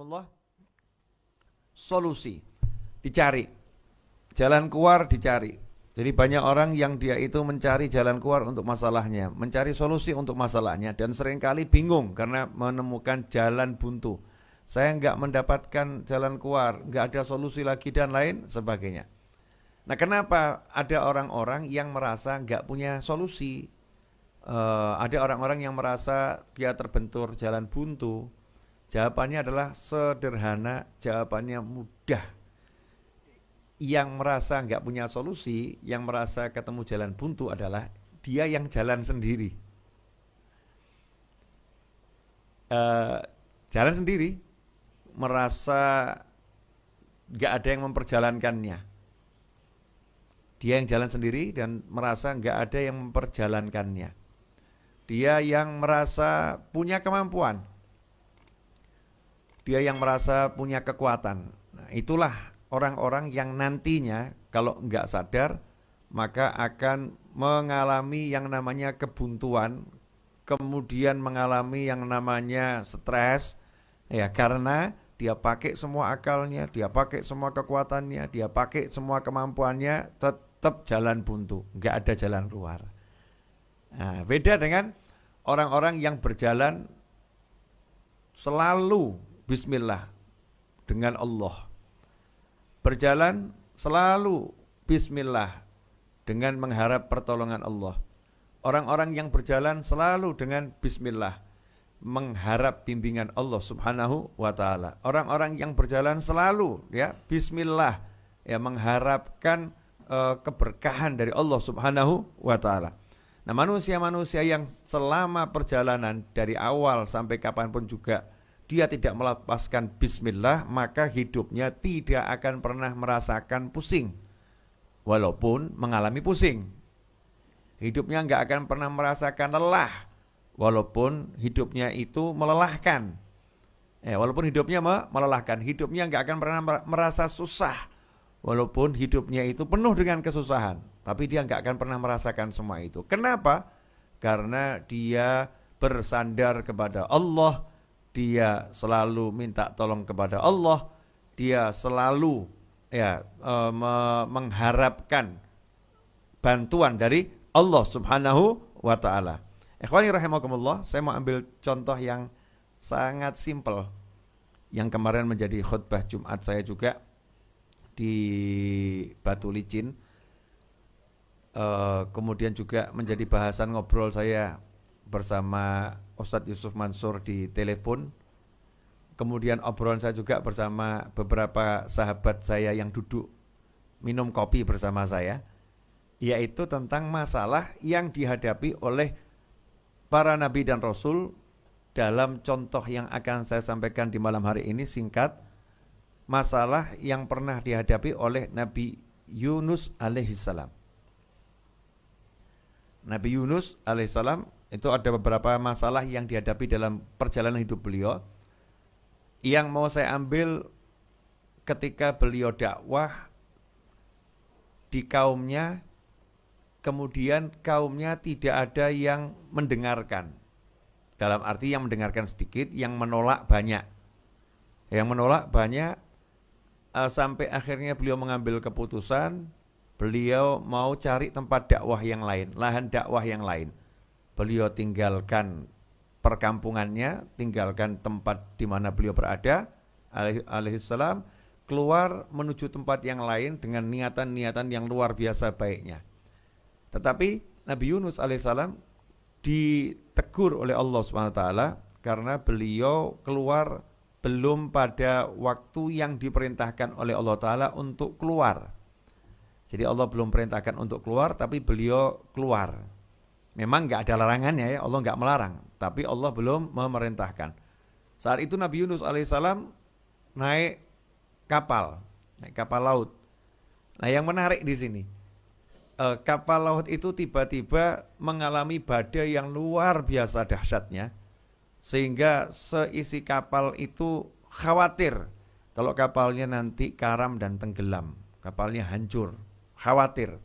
Allah, solusi dicari, jalan keluar dicari. Jadi banyak orang yang dia itu mencari jalan keluar untuk masalahnya, mencari solusi untuk masalahnya, dan seringkali bingung karena menemukan jalan buntu. Saya nggak mendapatkan jalan keluar, nggak ada solusi lagi dan lain sebagainya. Nah, kenapa ada orang-orang yang merasa nggak punya solusi? Ada orang-orang yang merasa dia terbentur jalan buntu. Jawabannya adalah sederhana, jawabannya mudah. Yang merasa nggak punya solusi, yang merasa ketemu jalan buntu adalah dia yang jalan sendiri. Jalan sendiri, merasa nggak ada yang memperjalankannya. Dia yang jalan sendiri dan merasa nggak ada yang memperjalankannya. Dia yang merasa punya kemampuan. Dia yang merasa punya kekuatan. Nah, itulah orang-orang yang nantinya kalau nggak sadar maka akan mengalami yang namanya kebuntuan, kemudian mengalami yang namanya stres, ya karena dia pakai semua akalnya, dia pakai semua kekuatannya, dia pakai semua kemampuannya, tetap jalan buntu, nggak ada jalan keluar. Nah, beda dengan orang-orang yang berjalan selalu bismillah dengan Allah. Berjalan selalu bismillah dengan mengharap pertolongan Allah. Orang-orang yang berjalan selalu dengan bismillah, mengharap bimbingan Allah Subhanahu wa taala. Orang-orang yang berjalan selalu ya bismillah, ya mengharapkan keberkahan dari Allah Subhanahu wa taala. Nah, manusia-manusia yang selama perjalanan dari awal sampai kapanpun juga dia tidak melepaskan bismillah, maka hidupnya tidak akan pernah merasakan pusing, walaupun mengalami pusing. Hidupnya nggak akan pernah merasakan lelah, walaupun hidupnya itu melelahkan. Walaupun hidupnya melelahkan, hidupnya nggak akan pernah merasa susah, walaupun hidupnya itu penuh dengan kesusahan. Tapi dia nggak akan pernah merasakan semua itu. Kenapa? Karena dia bersandar kepada Allah, dia selalu minta tolong kepada Allah, dia selalu mengharapkan bantuan dari Allah Subhanahu wa taala. Ikhwani rahimakumullah, saya mau ambil contoh yang sangat simpel yang kemarin menjadi khutbah Jumat saya juga di Batu Licin. Kemudian juga menjadi bahasan ngobrol saya bersama Ustadz Yusuf Mansur di telepon. Kemudian obrolan saya juga bersama beberapa sahabat saya yang duduk minum kopi bersama saya, yaitu tentang masalah yang dihadapi oleh para nabi dan rasul. Dalam contoh yang akan saya sampaikan di malam hari ini singkat, masalah yang pernah dihadapi oleh Nabi Yunus alaihissalam. Nabi Yunus alaihissalam itu ada beberapa masalah yang dihadapi dalam perjalanan hidup beliau. Yang mau saya ambil ketika beliau dakwah di kaumnya, kemudian kaumnya tidak ada yang mendengarkan. Dalam arti yang mendengarkan sedikit, yang menolak banyak. Yang menolak banyak, sampai akhirnya beliau mengambil keputusan, beliau mau cari tempat dakwah yang lain, lahan dakwah yang lain. Beliau tinggalkan perkampungannya, tinggalkan tempat di mana beliau berada, alaihissalam, keluar menuju tempat yang lain dengan niatan-niatan yang luar biasa baiknya. Tetapi Nabi Yunus alaihissalam ditegur oleh Allah SWT karena beliau keluar belum pada waktu yang diperintahkan oleh Allah Ta'ala untuk keluar. Jadi Allah belum perintahkan untuk keluar, tapi beliau keluar. Memang nggak ada larangannya ya, Allah nggak melarang, tapi Allah belum memerintahkan. Saat itu Nabi Yunus alaihissalam naik kapal laut. Nah, yang menarik di sini, kapal laut itu tiba-tiba mengalami badai yang luar biasa dahsyatnya, sehingga seisi kapal itu khawatir kalau kapalnya nanti karam dan tenggelam, kapalnya hancur. Khawatir.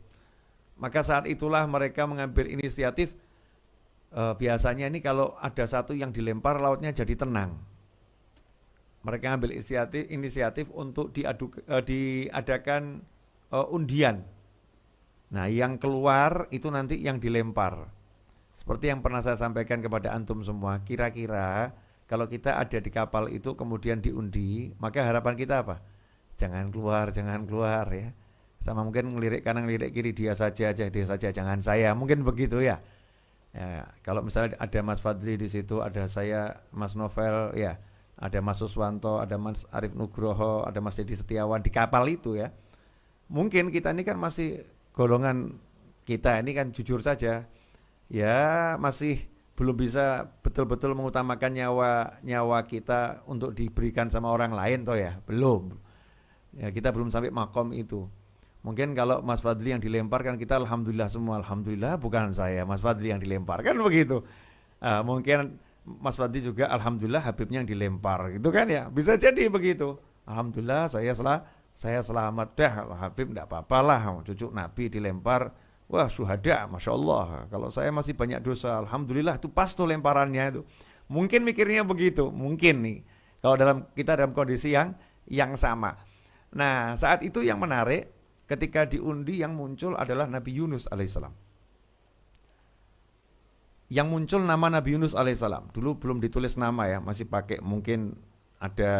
Maka saat itulah mereka mengambil inisiatif. Biasanya ini kalau ada satu yang dilempar, lautnya jadi tenang. Mereka ambil inisiatif untuk diadakan undian. Nah, yang keluar itu nanti yang dilempar. Seperti yang pernah saya sampaikan kepada antum semua, kira-kira kalau kita ada di kapal itu kemudian diundi, maka harapan kita apa? Jangan keluar ya. Sama mungkin ngelirik kanan ngelirik kiri, dia saja, jangan saya. Mungkin begitu ya. Ya, kalau misalnya ada Mas Fadli di situ, ada saya, Mas Novel, ya, ada Mas Suswanto, ada Mas Arif Nugroho, ada Mas Dedi Setiawan di kapal itu ya. Mungkin kita ini kan masih golongan kita ini kan jujur saja, ya masih belum bisa betul-betul mengutamakan nyawa kita untuk diberikan sama orang lain toh ya, belum. Ya kita belum sampai makom itu. Mungkin kalau Mas Fadli yang dilempar kan kita alhamdulillah semua, alhamdulillah bukan saya, Mas Fadli yang dilempar kan begitu. Mungkin Mas Fadli juga alhamdulillah Habibnya yang dilempar gitu kan ya, bisa jadi begitu. Alhamdulillah saya selamat dah, Habib enggak apa-apalah, cucu Nabi dilempar, wah syuhada, Masya Allah. Kalau saya masih banyak dosa, alhamdulillah itu pas tuh lemparannya itu. Mungkin mikirnya begitu, mungkin nih. Kalau kita dalam kondisi yang sama. Nah saat itu yang menarik, ketika diundi yang muncul adalah Nabi Yunus alaihissalam. Yang muncul nama Nabi Yunus alaihissalam. Dulu belum ditulis nama ya, masih pakai mungkin ada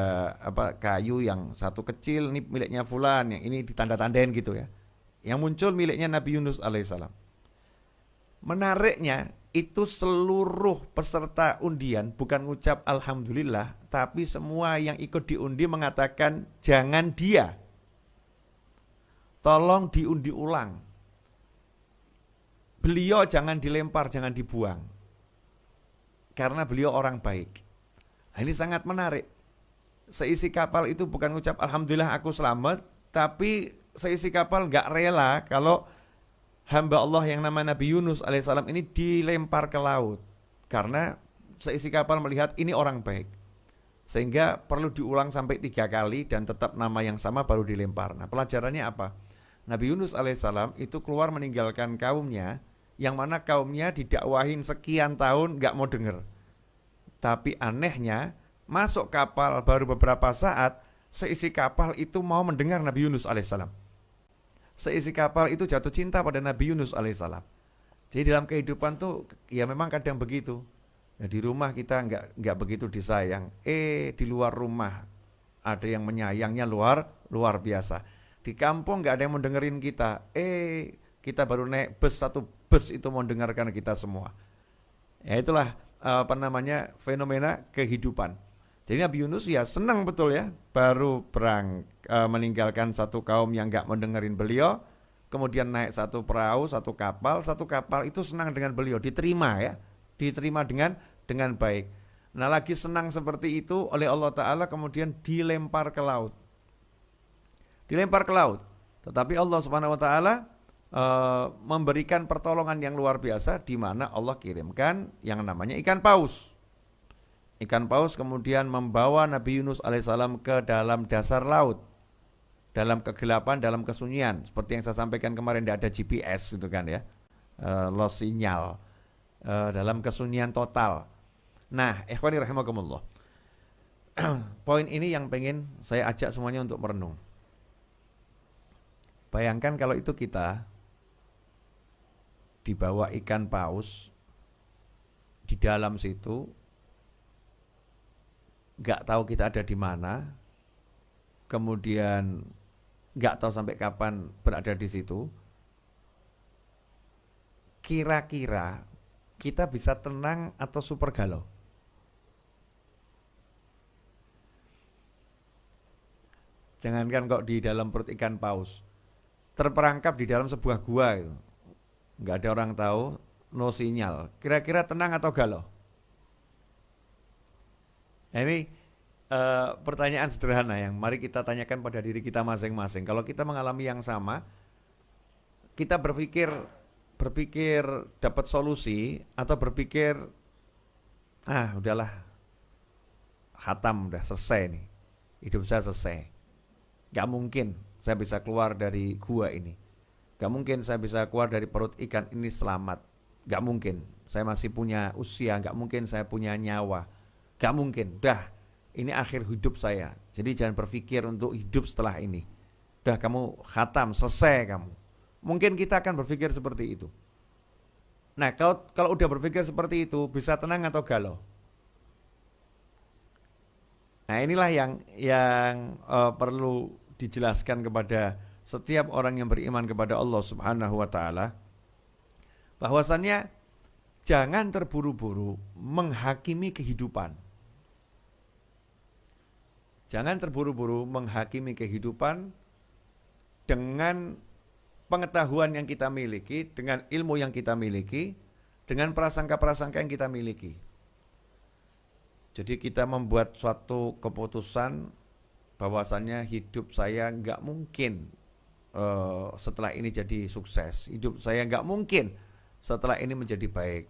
kayu yang satu kecil, ini miliknya fulan, yang ini ditanda-tandain gitu ya. Yang muncul miliknya Nabi Yunus alaihissalam. Menariknya itu seluruh peserta undian bukan ngucap alhamdulillah, tapi semua yang ikut diundi mengatakan jangan dia. Tolong diundi ulang. Beliau jangan dilempar, jangan dibuang. Karena beliau orang baik. Nah, ini sangat menarik. Seisi kapal itu bukan ngucap alhamdulillah aku selamat, tapi seisi kapal gak rela kalau hamba Allah yang nama Nabi Yunus alaihissalam ini dilempar ke laut. Karena seisi kapal melihat ini orang baik. Sehingga perlu diulang sampai 3 kali dan tetap nama yang sama baru dilempar. Nah pelajarannya apa? Nabi Yunus alaihissalam itu keluar meninggalkan kaumnya, yang mana kaumnya didakwahin sekian tahun gak mau denger. Tapi anehnya masuk kapal baru beberapa saat, seisi kapal itu mau mendengar Nabi Yunus alaihissalam. Seisi kapal itu jatuh cinta pada Nabi Yunus alaihissalam. Jadi dalam kehidupan tuh ya memang kadang begitu. Ya, di rumah kita nggak begitu disayang. Di luar rumah ada yang menyayangnya luar biasa. Di kampung nggak ada yang mau dengerin kita. Kita baru naik satu bus itu mau dengarkan kita semua. Ya itulah fenomena kehidupan. Jadi Nabi Yunus ya senang betul ya, baru meninggalkan satu kaum yang gak mendengarin beliau, kemudian naik satu perahu, satu kapal itu senang dengan beliau, diterima dengan baik. Nah lagi senang seperti itu oleh Allah Ta'ala kemudian dilempar ke laut. Tetapi Allah Subhanahu Wa Ta'ala memberikan pertolongan yang luar biasa, di mana Allah kirimkan yang namanya ikan paus. Ikan paus kemudian membawa Nabi Yunus alaihissalam ke dalam dasar laut, dalam kegelapan, dalam kesunyian. Seperti yang saya sampaikan kemarin, tidak ada GPS gitu kan ya, lost sinyal, dalam kesunyian total. Nah, ikhwani rahimakumullah, poin ini yang pengen saya ajak semuanya untuk merenung. Bayangkan kalau itu kita dibawa ikan paus di dalam situ, gak tahu kita ada di mana, kemudian gak tahu sampai kapan berada di situ. Kira-kira kita bisa tenang atau super galau? Jangankan kok di dalam perut ikan paus, terperangkap di dalam sebuah gua itu, nggak ada orang tahu, no sinyal. Kira-kira tenang atau galau? Nah, ini pertanyaan sederhana yang mari kita tanyakan pada diri kita masing-masing. Kalau kita mengalami yang sama, kita berpikir dapat solusi atau berpikir udahlah, khatam, udah selesai nih, hidup saya selesai, gak mungkin saya bisa keluar dari gua ini, gak mungkin saya bisa keluar dari perut ikan ini selamat, gak mungkin saya masih punya usia, gak mungkin saya punya nyawa, gak mungkin, udah ini akhir hidup saya. Jadi jangan berpikir untuk hidup setelah ini. Udah kamu khatam, selesai kamu. Mungkin kita akan berpikir seperti itu. Nah, kalau udah berpikir seperti itu, bisa tenang atau galau? Nah, inilah yang perlu dijelaskan kepada setiap orang yang beriman kepada Allah Subhanahu wa taala, bahwasannya jangan terburu-buru menghakimi kehidupan. Jangan terburu-buru menghakimi kehidupan dengan pengetahuan yang kita miliki, dengan ilmu yang kita miliki, dengan prasangka-prasangka yang kita miliki. Jadi kita membuat suatu keputusan bahwasannya hidup saya nggak mungkin setelah ini jadi sukses. Hidup saya nggak mungkin setelah ini menjadi baik.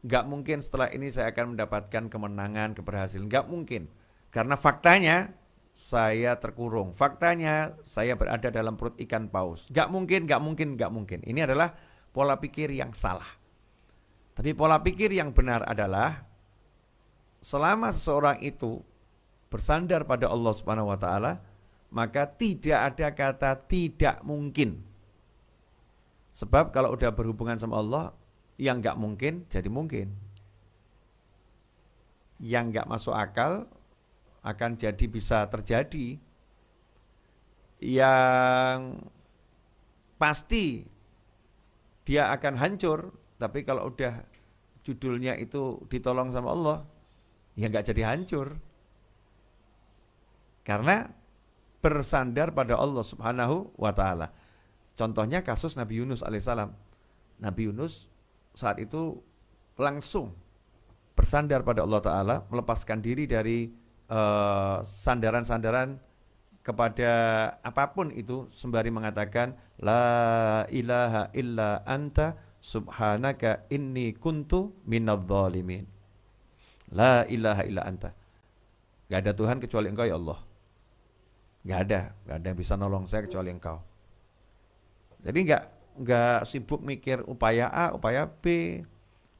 Nggak mungkin setelah ini saya akan mendapatkan kemenangan, keberhasilan. Nggak mungkin. Karena faktanya saya terkurung. Faktanya saya berada dalam perut ikan paus. Nggak mungkin, nggak mungkin, nggak mungkin. Ini adalah pola pikir yang salah. Tapi pola pikir yang benar adalah selama seseorang itu bersandar pada Allah Subhanahu wa taala, maka tidak ada kata tidak mungkin. Sebab kalau udah berhubungan sama Allah, yang nggak mungkin jadi mungkin. Yang nggak masuk akal akan jadi bisa terjadi. Yang pasti dia akan hancur, tapi kalau udah judulnya itu ditolong sama Allah, ya nggak jadi hancur. Karena bersandar pada Allah Subhanahu wa ta'ala. Contohnya kasus Nabi Yunus alaihissalam. Nabi Yunus saat itu langsung bersandar pada Allah Ta'ala, melepaskan diri dari sandaran-sandaran kepada apapun itu, sembari mengatakan la ilaha illa anta subhanaka inni kuntu minadh dhalimin. La ilaha illa anta. Gak ada Tuhan kecuali Engkau ya Allah. Gak ada yang bisa nolong saya kecuali Engkau. Jadi gak sibuk mikir upaya A, upaya B,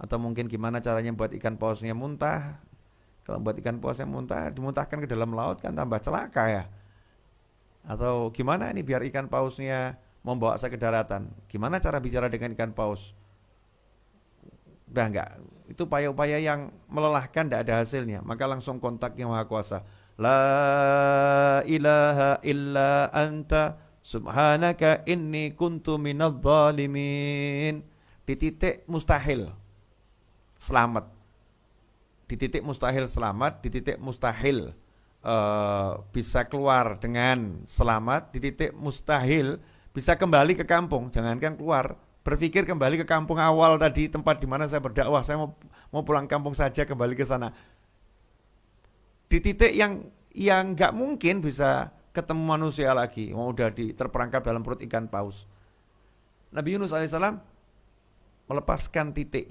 atau mungkin gimana caranya buat ikan pausnya muntah. Kalau buat ikan pausnya muntah, dimuntahkan ke dalam laut kan tambah celaka ya. Atau gimana ini biar ikan pausnya membawa saya ke daratan. Gimana cara bicara dengan ikan paus? Udah enggak. Itu upaya-upaya yang melelahkan, tidak ada hasilnya. Maka langsung kontak Yang Maha Kuasa. La ilaha illa anta subhanaka inni kuntu minadh dhalimin. Di titik mustahil selamat. Di titik mustahil selamat, di titik mustahil bisa keluar dengan selamat, di titik mustahil bisa kembali ke kampung. Jangankan keluar, berpikir kembali ke kampung awal tadi, tempat di mana saya berdakwah. Saya mau pulang kampung saja, kembali ke sana. Di titik yang nggak mungkin bisa ketemu manusia lagi, udah terperangkap dalam perut ikan paus. Nabi Yunus alaihissalam melepaskan titik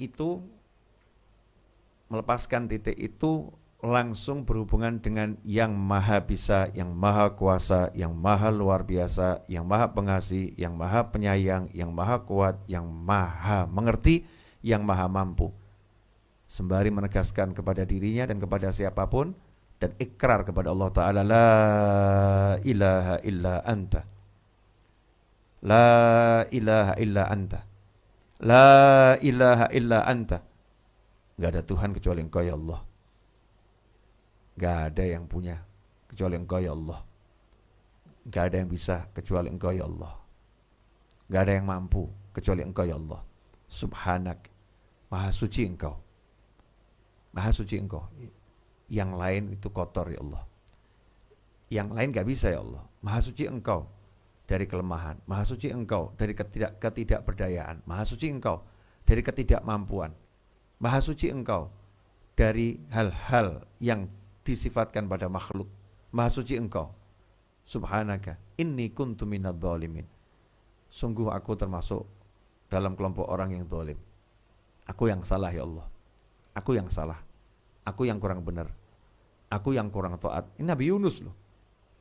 itu langsung berhubungan dengan Yang Maha Bisa, Yang Maha Kuasa, Yang Maha Luar Biasa, Yang Maha Pengasih, Yang Maha Penyayang, Yang Maha Kuat, Yang Maha Mengerti, Yang Maha Mampu. Sembari menegaskan kepada dirinya dan kepada siapapun, dan ikrar kepada Allah Ta'ala, la ilaha illa anta, la ilaha illa anta, la ilaha illa anta. Gak ada Tuhan kecuali Engkau ya Allah. Gak ada yang punya kecuali Engkau ya Allah. Gak ada yang bisa kecuali Engkau ya Allah. Gak ada yang mampu kecuali Engkau ya Allah. Subhanak, Maha suci Engkau. Maha suci Engkau. Yang lain itu kotor ya Allah. Yang lain gak bisa ya Allah. Maha suci Engkau dari kelemahan. Maha suci Engkau dari ketidakberdayaan. Maha suci Engkau dari ketidakmampuan. Maha suci Engkau dari hal-hal yang disifatkan pada makhluk. Maha suci Engkau. Subhanaka inni kuntu minadh dhalimin. Sungguh aku termasuk dalam kelompok orang yang zalim. Aku yang salah ya Allah. Aku yang salah. Aku yang kurang benar. Aku yang kurang taat. Ini Nabi Yunus loh.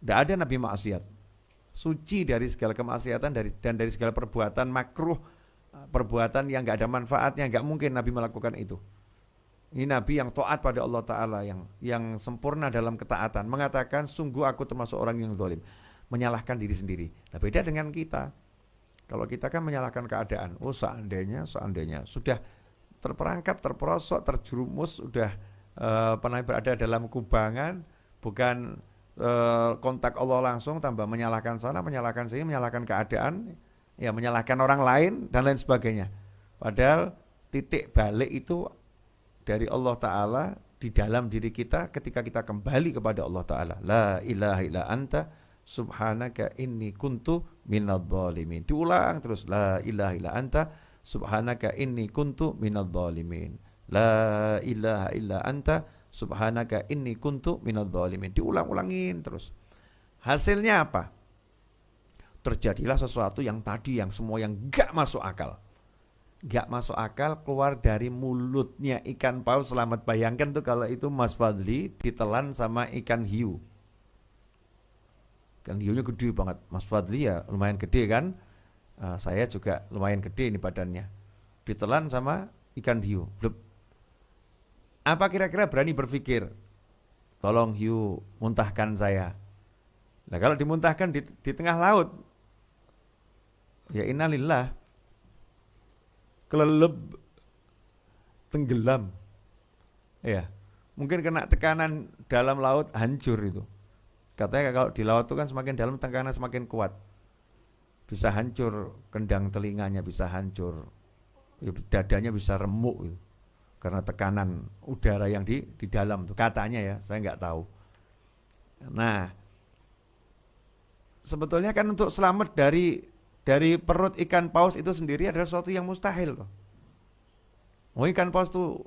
Tidak ada Nabi maksiat. Suci dari segala kemaksiatan dan dari segala perbuatan makruh, perbuatan yang gak ada manfaatnya. Gak mungkin Nabi melakukan itu. Ini Nabi yang taat pada Allah Ta'ala, yang sempurna dalam ketaatan, mengatakan sungguh aku termasuk orang yang zalim, menyalahkan diri sendiri. Nah, beda dengan kita. Kalau kita kan menyalahkan keadaan. Oh, seandainya sudah terperangkap, terperosok, terjerumus, sudah pernah berada dalam kubangan, bukan kontak Allah langsung, tambah menyalahkan sana, menyalahkan sini, menyalahkan keadaan, ya menyalahkan orang lain dan lain sebagainya. Padahal titik balik itu dari Allah Ta'ala di dalam diri kita ketika kita kembali kepada Allah Ta'ala. La ilaha illa anta subhanaka inni kuntu minadh dhalimin. Diulang terus, la ilaha illa anta subhanaka inni kuntu minadh dhalimin. La ilaha illa anta subhanaka inni kuntu minadh dhalimin. Diulang-ulangin terus. Hasilnya apa? Terjadilah sesuatu yang tadi, yang semua yang gak masuk akal. Gak masuk akal keluar dari mulutnya ikan paus. Selamat, bayangkan tuh kalau itu Mas Fadli ditelan sama ikan hiu. Ikan hiunya gede banget. Mas Fadli ya lumayan gede kan. Saya juga lumayan gede ini badannya. Ditelan sama ikan hiu. Blep. Apa kira-kira berani berpikir, tolong hiu muntahkan saya. Nah kalau dimuntahkan di tengah laut, ya innalillah, kelelep, tenggelam, ya mungkin kena tekanan dalam laut, hancur itu. Katanya kalau di laut itu kan semakin dalam tekanan semakin kuat, bisa hancur kendang telinganya, bisa hancur, ya, dadanya bisa remuk gitu, karena tekanan udara yang di dalam tuh katanya ya, saya nggak tahu. Nah sebetulnya kan untuk selamat dari perut ikan paus itu sendiri adalah sesuatu yang mustahil tuh. Oh, ikan paus tuh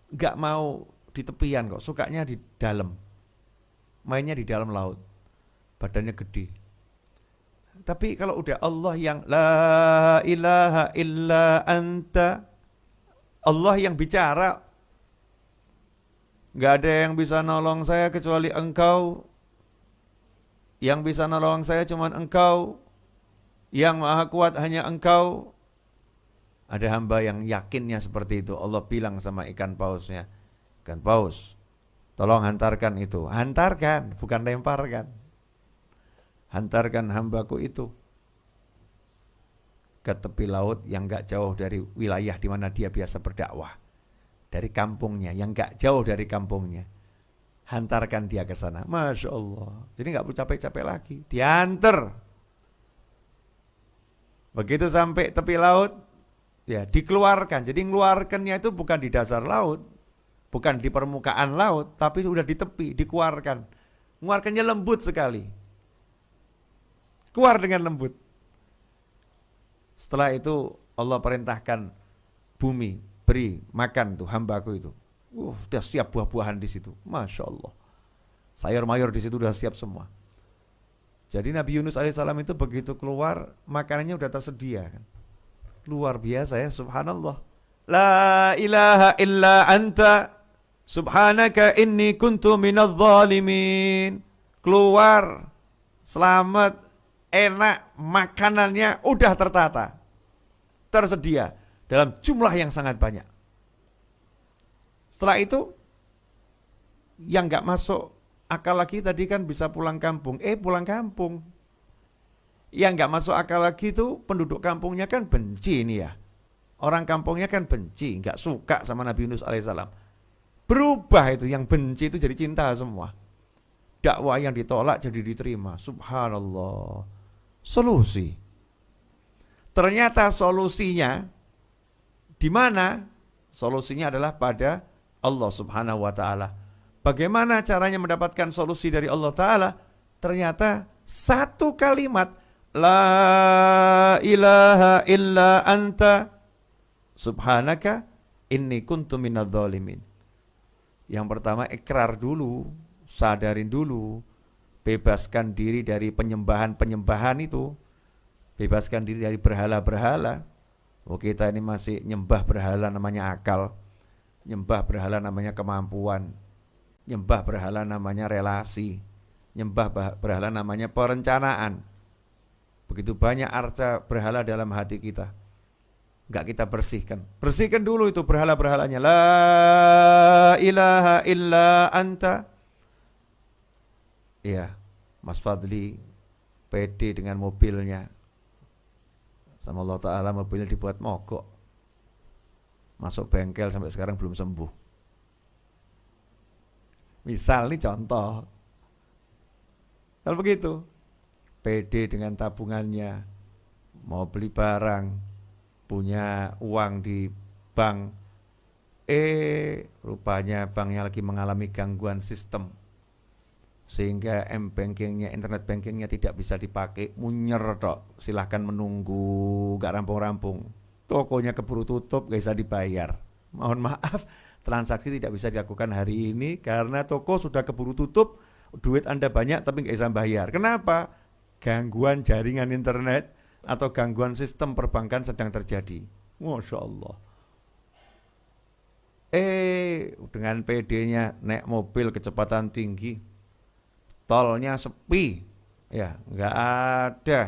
nggak mau di tepian kok, sukanya di dalam, mainnya di dalam laut, badannya gede. Tapi kalau udah Allah yang la ilaha illa anta, Allah yang bicara, nggak ada yang bisa nolong saya kecuali engkau, yang bisa nolong saya cuma engkau, yang maha kuat hanya engkau. Ada hamba yang yakinnya seperti itu. Allah bilang sama ikan pausnya, ikan paus, tolong hantarkan itu. Hantarkan, bukan lemparkan. Hantarkan hambaku itu ke tepi laut yang gak jauh dari wilayah di mana dia biasa berdakwah. Dari kampungnya, yang gak jauh dari kampungnya. Hantarkan dia ke sana. Masya Allah. Jadi gak perlu capek-capek lagi. Diantar. Begitu sampai tepi laut, ya dikeluarkan. Jadi ngeluarkannya itu bukan di dasar laut, bukan di permukaan laut, tapi sudah di tepi, dikeluarkan. Mengeluarkannya lembut sekali. Keluar dengan lembut. Setelah itu Allah perintahkan bumi, beri makan tuh hambaku itu. Udah siap buah-buahan di situ. Masya Allah. Sayur-mayur di situ udah siap semua. Jadi Nabi Yunus alaihissalam itu begitu keluar, makanannya udah tersedia kan. Luar biasa ya, subhanallah. La ilaha illa anta subhanaka inni kuntu minadh dhalimin. Keluar, selamat, enak, makanannya udah tertata, tersedia dalam jumlah yang sangat banyak. Setelah itu, yang gak masuk akal lagi tadi kan bisa pulang kampung. Pulang kampung. Yang gak masuk akal lagi itu penduduk kampungnya kan benci ini ya. Orang kampungnya kan benci, gak suka sama Nabi Yunus alaihissalam. Berubah itu, yang benci itu jadi cinta semua. Dakwah yang ditolak jadi diterima. Subhanallah. Solusi. Ternyata solusinya di mana? Solusinya adalah pada Allah Subhanahu wa taala. Bagaimana caranya mendapatkan solusi dari Allah Ta'ala? Ternyata satu kalimat, la ilaha illa anta subhanaka inni kuntu minadh dhalimin. Yang pertama ikrar dulu, sadarin dulu, bebaskan diri dari penyembahan-penyembahan itu, bebaskan diri dari berhala-berhala. Oh, kita ini masih nyembah berhala namanya akal, nyembah berhala namanya kemampuan, nyembah berhala namanya relasi, nyembah berhala namanya perencanaan. Begitu banyak arca berhala dalam hati kita. Enggak kita bersihkan. Bersihkan dulu itu berhala-berhalanya. La ilaha illa anta. Ya, Mas Fadli pede dengan mobilnya. Sama Allah Ta'ala mobilnya dibuat mogok. Masuk bengkel sampai sekarang belum sembuh. Misal nih contoh. Kalau begitu, pede dengan tabungannya, mau beli barang, punya uang di bank, rupanya banknya lagi mengalami gangguan sistem, sehingga m-bankingnya, internet bankingnya tidak bisa dipakai, munyer tok, silahkan menunggu, gak rampung-rampung, tokonya keburu tutup, gak bisa dibayar. Mohon maaf, transaksi tidak bisa dilakukan hari ini karena toko sudah keburu tutup, duit Anda banyak tapi gak bisa bayar. Kenapa? Gangguan jaringan internet atau gangguan sistem perbankan sedang terjadi. Masya Allah. Dengan PD-nya naik mobil kecepatan tinggi, tolnya sepi, ya nggak ada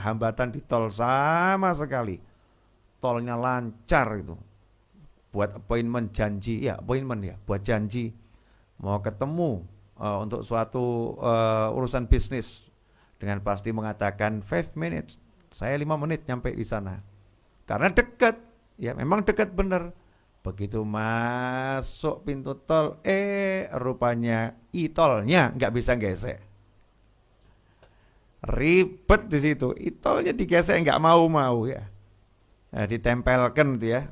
hambatan di tol sama sekali, tolnya lancar itu, buat appointment janji, buat janji mau ketemu untuk suatu urusan bisnis, dengan pasti mengatakan 5 minutes, saya 5 menit nyampe di sana, karena dekat, ya memang dekat bener. Begitu masuk pintu tol, rupanya e-tolnya nggak bisa gesek. Ribet di situ, e-tolnya digesek nggak mau ya. Nah, ditempelkan tuh ya,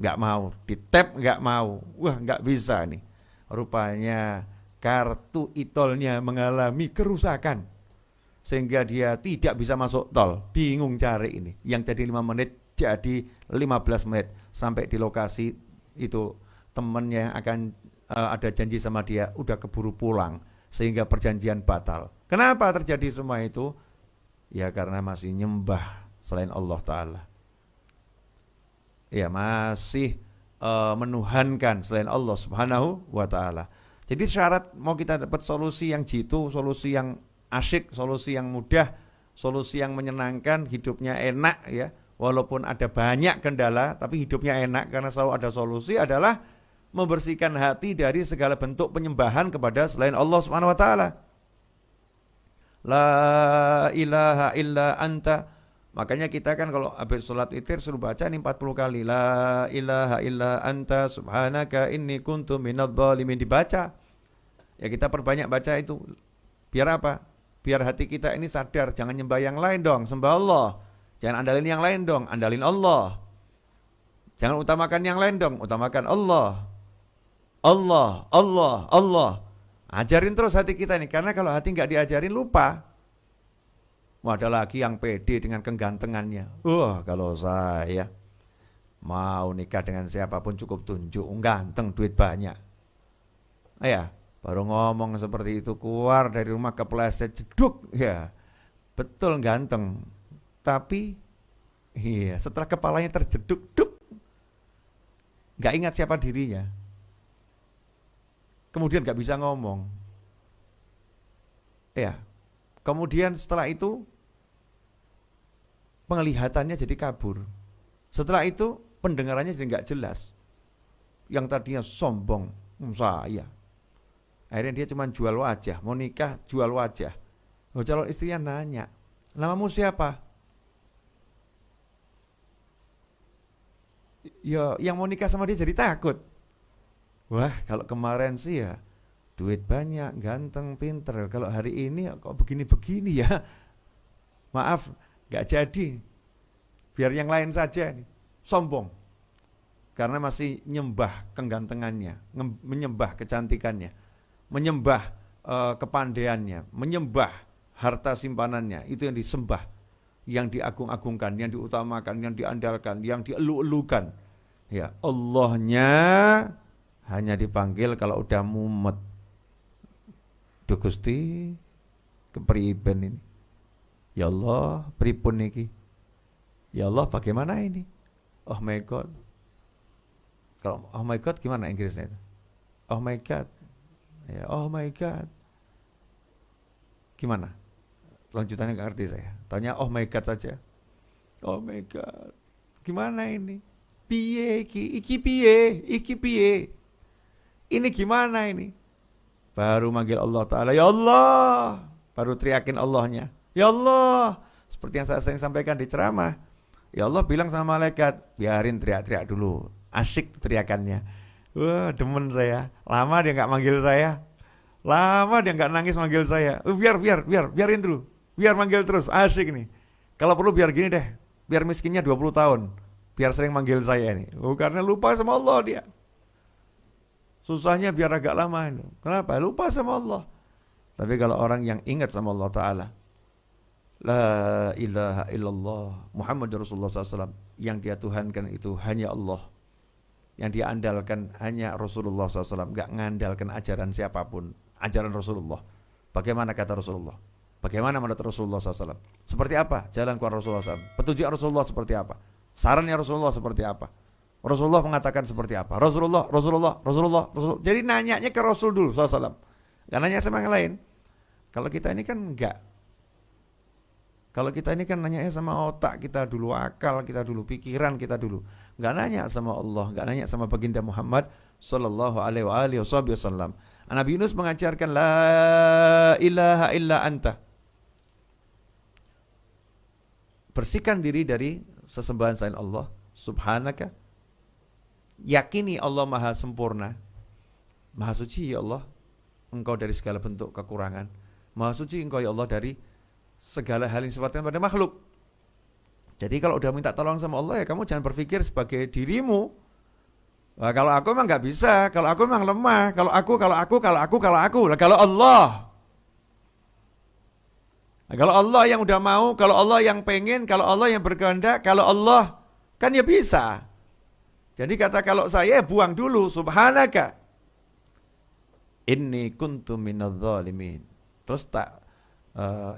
nggak mau, ditap nggak mau, wah nggak bisa nih. Rupanya kartu e-tolnya mengalami kerusakan, sehingga dia tidak bisa masuk tol. Bingung cari ini, yang jadi 5 menit jadi 15 menit sampai di lokasi itu. Temennya yang akan ada janji sama dia udah keburu pulang, sehingga perjanjian batal. Kenapa terjadi semua itu? Ya karena masih nyembah selain Allah Ta'ala, ya masih menuhankan selain Allah Subhanahu wa Ta'ala. Jadi syarat mau kita dapat solusi yang jitu, solusi yang asyik, solusi yang mudah, solusi yang menyenangkan, hidupnya enak ya, walaupun ada banyak kendala, tapi hidupnya enak karena selalu ada solusi, adalah membersihkan hati dari segala bentuk penyembahan kepada selain Allah Subhanahu wa Ta'ala. La ilaha illa anta. Makanya kita kan kalau habis sholat witir suruh baca ini 40 kali. La ilaha illa anta subhanaka inni kuntu minadh dhalimin, dibaca. Ya kita perbanyak baca itu. Biar apa? Biar hati kita ini sadar, jangan nyembah yang lain dong, sembah Allah. Jangan andalin yang lain dong, andalin Allah. Jangan utamakan yang lain dong, utamakan Allah. Allah, Allah, Allah. Ajarin terus hati kita ini, karena kalau hati nggak diajarin lupa. Wah, ada lagi yang pede dengan kegantengannya. Kalau saya mau nikah dengan siapapun cukup tunjuk, ganteng, duit banyak. Ya, baru ngomong seperti itu, keluar dari rumah kepleset, jeduk, ya betul ganteng. Tapi iya, setelah kepalanya terjeduk, gak ingat siapa dirinya. Kemudian gak bisa ngomong. Ya, kemudian setelah itu penglihatannya jadi kabur. Setelah itu pendengarannya jadi gak jelas. Yang tadinya sombong, saya. Akhirnya dia cuma jual wajah, mau nikah jual wajah. Calon istrinya nanya, namamu siapa? Ya, yang mau nikah sama dia jadi takut. Wah, kalau kemarin sih ya duit banyak, ganteng, pinter. Kalau hari ini kok begini-begini ya. Maaf, gak jadi. Biar yang lain saja nih. Sombong. Karena masih nyembah kegantengannya, menyembah kecantikannya, menyembah kepandaiannya, menyembah harta simpanannya. Itu yang disembah, yang diagung-agungkan, yang diutamakan, yang diandalkan, yang dielu-elukan. Ya, Allahnya hanya dipanggil kalau udah mumet. Duh Gusti, kepriben ini. Ya Allah, pripun niki? Ya Allah, bagaimana ini? Oh my God. Kalau oh my God gimana Inggrisnya itu? Oh my God. Ya, oh my God. Gimana? Lanjutannya nggak ngerti saya. Tanya oh my God saja. Oh my God. Gimana ini? Piye iki piye? Iki piye? Ini gimana ini? Baru manggil Allah Ta'ala, ya Allah. Baru teriakin Allahnya, ya Allah. Seperti yang saya sering sampaikan di ceramah. Ya Allah bilang sama malaikat, biarin teriak-teriak dulu. Asyik teriakannya. Wah, demen saya. Lama dia nggak manggil saya. Lama dia nggak nangis manggil saya. Biarin dulu. Biar manggil terus, asyik nih. Kalau perlu biar gini deh. Biar miskinnya 20 tahun. Biar sering manggil saya ini. Karena lupa sama Allah dia. Susahnya biar agak lama ini. Kenapa? Lupa sama Allah. Tapi kalau orang yang ingat sama Allah Ta'ala, la ilaha illallah Muhammad Rasulullah SAW, yang dia tuhankan itu hanya Allah, yang dia andalkan hanya Rasulullah SAW, gak ngandalkan ajaran siapapun, ajaran Rasulullah. Bagaimana kata Rasulullah? Bagaimana menurut Rasulullah SAW? Seperti apa jalan keluar Rasulullah SAW? Petunjuk Rasulullah seperti apa? Sarannya Rasulullah seperti apa? Rasulullah mengatakan seperti apa? Rasulullah. Jadi nanyanya ke Rasul dulu SAW. Gak nanya sama yang lain. Kalau kita ini kan enggak. Kalau kita ini kan nanya sama otak kita dulu, akal kita dulu, pikiran kita dulu. Enggak nanya sama Allah, enggak nanya sama baginda Muhammad sallallahu alaihi wasallam. Nabi Yunus mengajarkan la ilaha illa anta. Bersihkan diri dari sesembahan selain Allah. Subhanaka. Yakini Allah maha sempurna. Maha suci ya Allah. Engkau dari segala bentuk kekurangan. Maha suci engkau ya Allah dari segala hal yang sifatnya pada makhluk. Jadi kalau udah minta tolong sama Allah ya kamu jangan berpikir sebagai dirimu. Nah, kalau aku memang nggak bisa, kalau aku memang lemah, kalau aku. Lah kalau Allah. Nah, kalau Allah yang udah mau, kalau Allah yang pengen, kalau Allah yang berkehendak, kalau Allah kan ya bisa. Jadi kata kalau saya buang dulu subhanaka. Inni kuntu minadz zalimin. Terus tak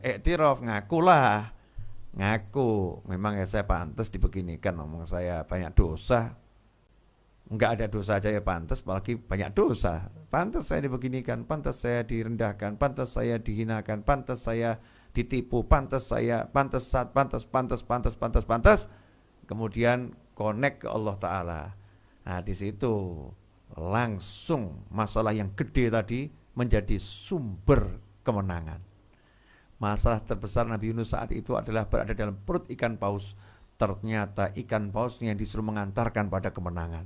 iktiraf, ngaku memang ya saya pantas dibeginikan, ngomong saya banyak dosa, enggak ada dosa aja ya pantas, apalagi banyak dosa, pantas saya dibeginikan, pantas saya direndahkan, pantas saya dihinakan, pantas saya ditipu, pantas, kemudian connect ke Allah Ta'ala. Nah di situ langsung masalah yang gede tadi menjadi sumber kemenangan. Masalah terbesar Nabi Yunus saat itu adalah berada dalam perut ikan paus. Ternyata ikan pausnya disuruh mengantarkan pada kemenangan.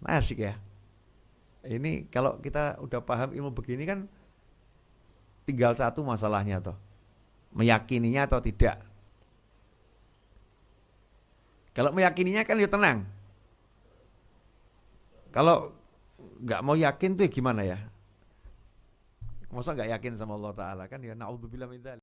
Asik ya. Ini kalau kita udah paham ilmu begini kan tinggal satu masalahnya toh. Meyakininya atau tidak. Kalau meyakininya kan ya tenang. Kalau nggak mau yakin tuh gimana ya? Masa nggak yakin sama Allah Ta'ala kan ya, na'udzubillah min dzalik.